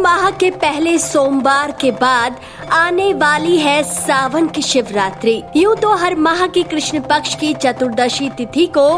माह के पहले सोमवार के बाद आने वाली है सावन की शिवरात्रि। यूँ तो हर माह की कृष्ण पक्ष की चतुर्दशी तिथि को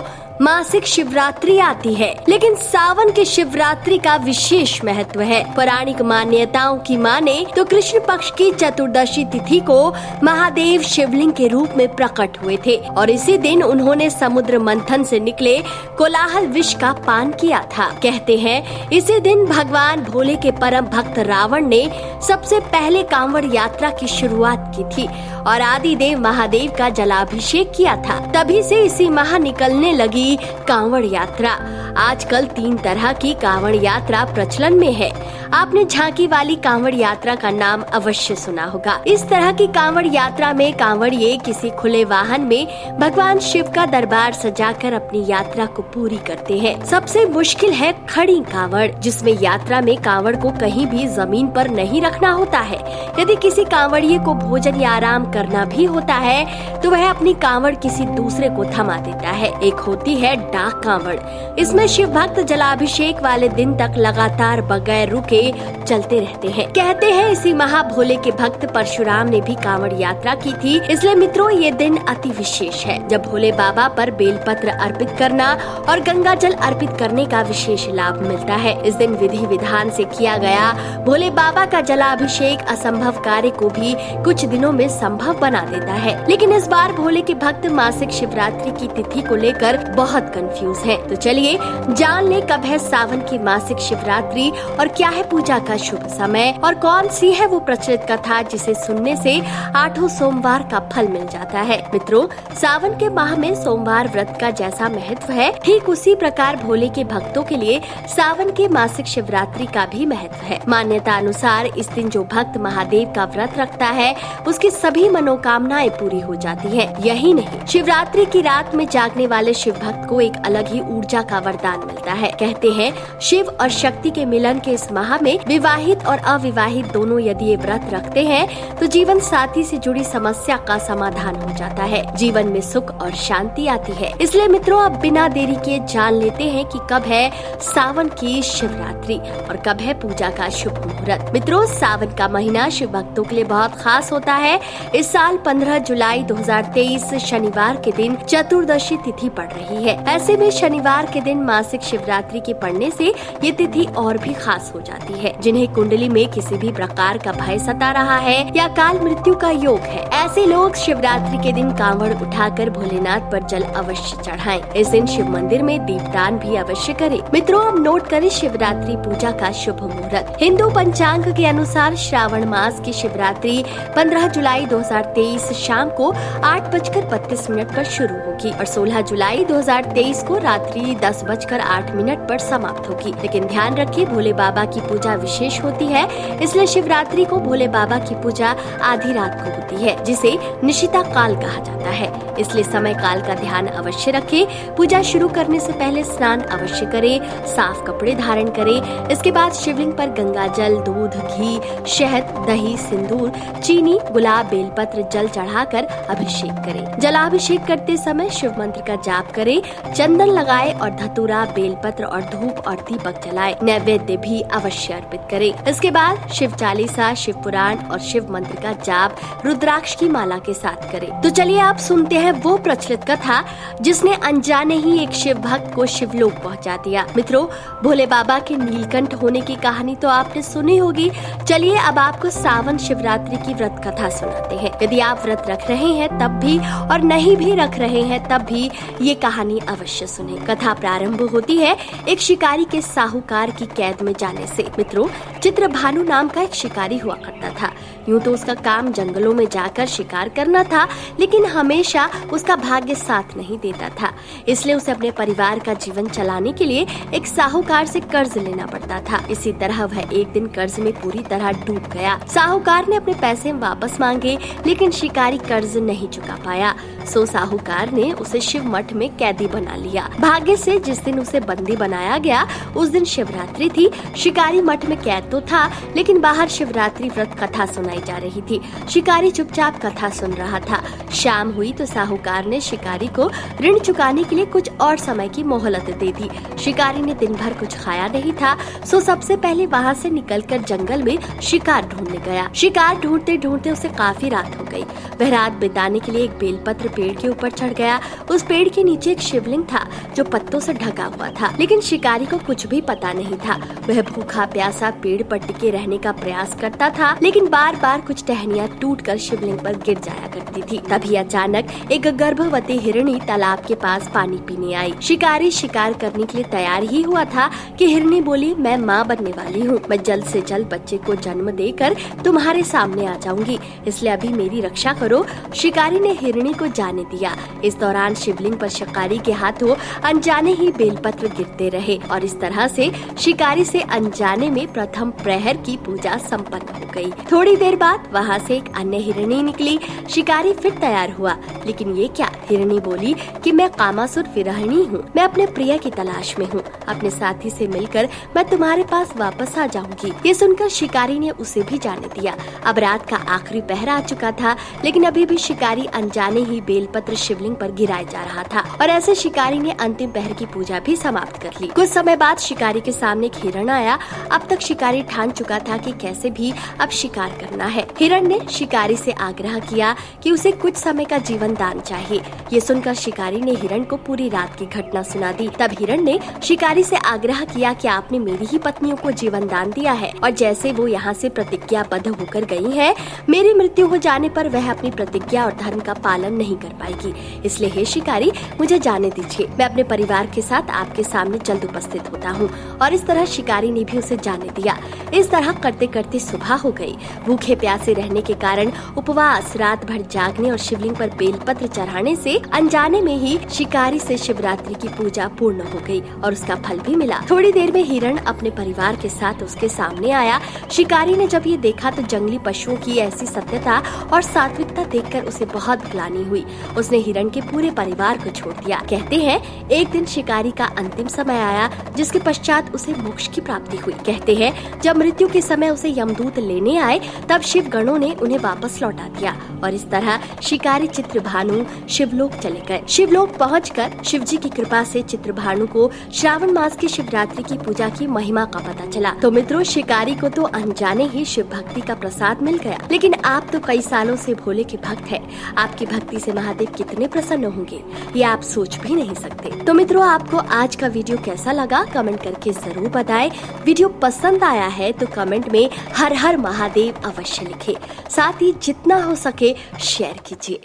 मासिक शिवरात्रि आती है, लेकिन सावन की शिवरात्रि का विशेष महत्व है। पौराणिक मान्यताओं की माने तो कृष्ण पक्ष की चतुर्दशी तिथि को महादेव शिवलिंग के रूप में प्रकट हुए थे और इसी दिन उन्होंने समुद्र मंथन से निकले कोलाहल विष का पान किया था। कहते हैं इसी दिन भगवान भोले के परम भक्त रावण ने सबसे पहले कांवड़ यात्रा की शुरुआत की थी और आदिदेव महादेव का जलाभिषेक किया था। तभी से इसी माह निकलने लगी कांवड़ यात्रा। आजकल 3 तरह की कांवड़ यात्रा प्रचलन में है। आपने झांकी वाली कांवड़ यात्रा का नाम अवश्य सुना होगा। इस तरह की कांवड़ यात्रा में कांवड़िए किसी खुले वाहन में भगवान शिव का दरबार सजाकर अपनी यात्रा को पूरी करते हैं। सबसे मुश्किल है खड़ी कांवड़, जिसमें यात्रा में कांवड़ को कहीं भी जमीन पर नहीं रखना होता है। यदि किसी कांवड़िए को भोजन या आराम करना भी होता है तो वह अपनी कांवड़ किसी दूसरे को थमा देता है। एक होती है डाक कांवड़। इसमें शिव भक्त जलाभिषेक वाले दिन तक लगातार बगैर रुके चलते रहते हैं। कहते हैं इसी माह भोले के भक्त परशुराम ने भी कांवड़ यात्रा की थी। इसलिए मित्रों ये दिन अति विशेष है, जब भोले बाबा पर बेलपत्र अर्पित करना और गंगा जल अर्पित करने का विशेष लाभ मिलता है। इस दिन विधि विधान से किया गया भोले बाबा का जलाभिषेक असंभव कार्य को भी कुछ दिनों में संभव बना देता है। लेकिन इस बार भोले के भक्त मासिक शिवरात्रि की तिथि को लेकर बहुत कंफ्यूज हैं। तो चलिए जान ले कब है सावन की मासिक शिवरात्रि और क्या है पूजा का शुभ समय और कौन सी है वो प्रचलित कथा जिसे सुनने से 8 सोमवार का फल मिल जाता है। मित्रों, सावन के माह में सोमवार व्रत का जैसा महत्व है, ठीक उसी प्रकार भोले के भक्तों के लिए सावन के मासिक शिवरात्रि का भी महत्व है। मान्यता अनुसार इस दिन जो भक्त महादेव का व्रत रखता है उसकी सभी मनोकामनाएं पूरी हो जाती है। यही नहीं, शिवरात्रि की रात में जागने वाले शिव भक्त को एक अलग ही ऊर्जा का वरदान मिलता है। कहते हैं शिव और शक्ति के मिलन के इस माह में विवाहित और अविवाहित दोनों यदि ये व्रत रखते हैं तो जीवन साथी से जुड़ी समस्या का समाधान हो जाता है, जीवन में सुख और शांति आती है। इसलिए मित्रों, अब बिना देरी के जान लेते हैं कि कब है सावन की शिवरात्रि और कब है पूजा का शुभ मुहूर्त। मित्रों, सावन का महीना शिव भक्तों के लिए बहुत खास होता है। इस साल 15 जुलाई 2023 शनिवार के दिन चतुर्दशी तिथि पड़ रही है। ऐसे में शनिवार के दिन मासिक शिवरात्रि के पड़ने से ये तिथि और भी खास हो जाती है। जिन्हें कुंडली में किसी भी प्रकार का भय सता रहा है या काल मृत्यु का योग है, ऐसे लोग शिवरात्रि के दिन कांवड़ उठाकर भोलेनाथ पर जल अवश्य चढ़ाएं। इस दिन शिव मंदिर में दीपदान भी अवश्य करें। मित्रों, अब नोट करें शिवरात्रि पूजा का शुभ मुहूर्त। हिंदू पंचांग के अनुसार श्रावण मास की शिवरात्रि 15 जुलाई 2023 शाम को 8:32 पर शुरू होगी और 16 जुलाई 2023 को रात्रि 10:08 पर समाप्त होगी। लेकिन ध्यान रखिए, भोले बाबा की पूजा विशेष होती है, इसलिए शिवरात्रि को भोले बाबा की पूजा आधी रात को होती है, जिसे निशिता काल कहा जाता है। इसलिए समय काल का ध्यान अवश्य रखें। पूजा शुरू करने से पहले स्नान अवश्य करें, साफ कपड़े धारण करें। इसके बाद शिवलिंग पर गंगा जल, दूध, घी, शहद, दही, सिंदूर, चीनी, गुलाब, बेलपत्र, जल चढ़ाकर अभिषेक करें। जलाभिषेक करते समय शिव मंत्र का जाप करें, चंदन लगाए और धतूरा, बेलपत्र और धूप और दीपक जलाए। नैवेद्य भी अवश्य अर्पित करें। इसके बाद शिव चालीसा, शिव पुराण और शिव मंत्र का जाप रुद्राक्ष की माला के साथ करें। तो चलिए आप सुनते हैं वो प्रचलित कथा जिसने अनजाने ही एक शिव भक्त को शिवलोक पहुंचा दिया। मित्रों, भोले बाबा के नीलकंठ होने की कहानी तो आपने सुनी होगी। चलिए अब आपको सावन शिवरात्रि की व्रत कथा सुनाते हैं। यदि आप व्रत रख रहे हैं तब भी और नहीं भी रख रहे हैं तब भी ये कहानी अवश्य सुने। कथा प्रारंभ होती है एक शिकारी के साहूकार की कैद में जाने से। मित्रों, चित्रभानु नाम का एक शिकारी हुआ करता था। यूं तो उसका काम जंगलों में जाकर शिकार करना था, लेकिन हमेशा उसका भाग्य साथ नहीं देता था। इसलिए उसे अपने परिवार का जीवन चलाने के लिए एक साहूकार से कर्ज लेना पड़ता था। इसी तरह वह एक दिन कर्ज में पूरी तरह डूब गया। साहूकार ने अपने पैसे वापस मांगे, लेकिन शिकारी कर्ज नहीं चुका पाया। सो साहूकार ने उसे शिव मठ में कैदी बना लिया। भाग्य से जिस दिन उसे बंदी बनाया गया उस दिन शिवरात्रि थी। शिकारी मठ में कैद तो था, लेकिन बाहर शिवरात्रि व्रत कथा सुनाई जा रही थी। शिकारी चुपचाप कथा सुन रहा था। शाम हुई तो साहूकार ने शिकारी को ऋण चुकाने के लिए कुछ और समय की मोहलत दे दी। शिकारी ने दिन भर कुछ खाया नहीं था, सो सबसे पहले वहाँ से निकलकर जंगल में शिकार ढूंढने गया। शिकार ढूंढते ढूंढते उसे काफी रात हो गई। वह रात बिताने के लिए एक बेलपत्र पेड़ के ऊपर चढ़ गया। उस पेड़ के नीचे एक शिवलिंग था जो पत्तों से ढका हुआ था, लेकिन शिकारी को कुछ भी पता नहीं था। वह भूखा प्यासा पेड़ पर टिके रहने का प्रयास करता था, लेकिन बार बार कुछ टहनियाँ टूटकर शिवलिंग पर गिर जाया करती थी। तभी अचानक एक गर्भवती हिरणी तालाब के पास पानी पीने आई। शिकारी शिकार करने के लिए तैयार ही हुआ था कि हिरणी बोली, मैं माँ बनने वाली हूँ। मैं जल्द से जल्द बच्चे को जन्म देकर तुम्हारे सामने आ जाऊंगी, इसलिए अभी मेरी रक्षा करो। शिकारी ने हिरणी को जाने दिया। इस दौरान शिवलिंग पर शिकारी के हाथों अनजाने ही बेलपत्र गिरते रहे और इस तरह से शिकारी से अनजाने में प्रथम प्रहर की पूजा संपन्न हो गई। थोड़ी देर बाद वहाँ से एक अन्य हिरणी निकली। शिकारी फिर तैयार हुआ, लेकिन ये क्या? हिरणी बोली कि मैं कामासुर विरहिणी हूँ, मैं अपने प्रिय की तलाश में हूँ। अपने साथी से मिलकर मैं तुम्हारे पास वापस आ जाऊंगी। ये सुनकर शिकारी ने उसे भी जाने दिया। अब रात का आखिरी पहर आ चुका था, लेकिन अभी भी शिकारी अनजाने ही बेलपत्र शिवलिंग पर गिराया जा रहा था और ऐसे शिकारी ने अंतिम पहर की पूजा भी समाप्त कर ली। कुछ समय बाद शिकारी के सामने एक हिरण आया। अब तक शिकारी ठान चुका था कि कैसे भी अब शिकार करना है। हिरण ने शिकारी से आग्रह किया कि उसे कुछ समय का जीवन दान चाहिए। ये सुनकर शिकारी ने हिरण को पूरी रात की घटना सुना दी। तब हिरण ने शिकारी से आग्रह किया कि आपने मेरी ही पत्नियों को जीवन दान दिया है और जैसे वो यहाँ से प्रतिज्ञाबद्ध होकर गई है, मेरी मृत्यु हो जाने पर वह अपनी प्रतिज्ञा और धर्म का पालन नहीं कर पाएगी। इसलिए हे शिकारी, मुझे जाने दीजिए, मैं अपने परिवार के साथ आपके सामने जल्द उपस्थित होता हूँ। और इस तरह शिकारी ने भी उसे जाने दिया। इस तरह करते करते सुबह हो गई। भूखे प्यासे रहने के कारण उपवास, रात भर जागने और शिवलिंग पर बेलपत्र चढ़ाने से अनजाने में ही शिकारी से शिवरात्रि की पूजा पूर्ण हो गई और उसका फल भी मिला। थोड़ी देर में हिरण अपने परिवार के साथ उसके सामने आया। शिकारी ने जब ये देखा तो जंगली पशुओं की ऐसी सत्यता और सात्विकता देखकर उसे बहुत ग्लानि हुई। उसने हिरण के पूरे परिवार को छोड़ दिया। कहते हैं एक दिन शिकारी का अंतिम समय आया, जिसके पश्चात उसे मोक्ष की प्राप्ति हुई। कहते हैं जब मृत्यु के समय उसे यमदूत लेने आए तब शिव गणों ने उन्हें वापस लौटा दिया और इस तरह शिकारी चित्रभानु शिवलोक चले गए। शिवलोक पहुंचकर शिवजी की कृपा से चित्रभानु को श्रावण मास की शिवरात्रि की पूजा की महिमा का पता चला। तो मित्रों, शिकारी को तो अनजाने ही शिव भक्ति का प्रसाद मिल गया, लेकिन आप तो कई सालों से भोले के भक्त हैं। आपकी भक्ति से महादेव कितने प्रसन्न होंगे, ये आप सोच भी नहीं सकते। तो मित्रों, आपको आज का वीडियो कैसा लगा कमेंट करके जरूर बताएं। वीडियो पसंद आया है तो कमेंट में हर हर महादेव अवश्य लिखें। साथ ही जितना हो सके शेयर कीजिए।